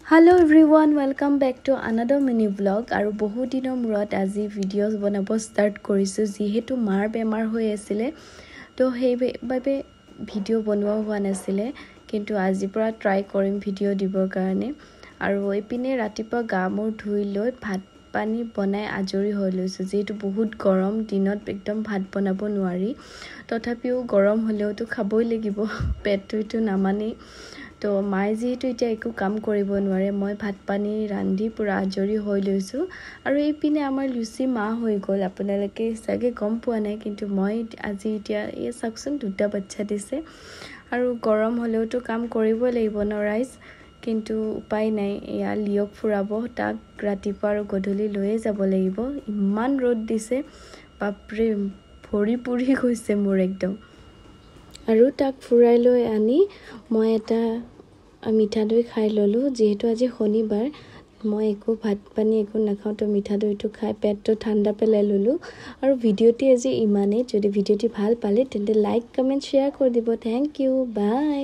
Hello everyone, welcome back to another mini vlog. আৰু বহু দিনৰ মূৰত আজি ভিডিঅ'জ বনাব ষ্টাৰ্ট কৰিছো যিহেতু মাৰ বেমাৰ হৈ আছিল তো সেইবাবে ভিডিঅ' বনোৱা হোৱা নাছিল কিন্তু আজিৰ পৰা ট্ৰাই কৰিম ভিডিঅ' দিবৰ কাৰণে আৰু এইপিনে ৰাতিপুৱা গা মোৰ ধুই লৈ ভাত পানী বনাই আজৰি হৈ লৈছো যেহেতু বহুত গৰম দিনত একদম ভাত বনাব নোৱাৰি তথাপিও গৰম হলেওতো খাবই লাগিব পেটটো নামানি তো মাই যেহেতু এতিয়া একো কাম কৰিব নোৱাৰে মই ভাত পানী ৰান্ধি পুৰা আজৰি হৈ লৈছো আৰু এইপিনে আমাৰ লুচি মা হৈ গল আপোনালোকে চাগে গম পোৱা নাই কিন্তু মই আজি এতিয়া এই সাকচন দুটা বাচ্চা দিছে আৰু গৰম হলেওতো কাম কৰিব লাগিব ন ৰাইজ কিন্তু উপায় নাই এয়া লিয়ক ফুৰাব তাক ৰাতিপুৱা আৰু গধূলি লৈয়ে যাব লাগিব ইমান ৰ'দ দিছে বাপৰে ভৰি পুৰি গৈছে মোৰ একদম আৰু তাক ফুৰাই লৈ আনি মই এটা মিঠা দৈ খাই ললো যেহেতু আজি শনিবাৰ মই একো ভাত পানী একো নাখাও তো মিঠা দৈটো খাই পেটটো ঠাণ্ডা পেলাই ললো আৰু ভিডিঅ'টি আজি ইমানেই যদি ভিডিঅ'টি ভাল পালে তেন্তে লাইক কমেন্ট শেয়াৰ কৰি দিব থ্যাংক ইউ বাই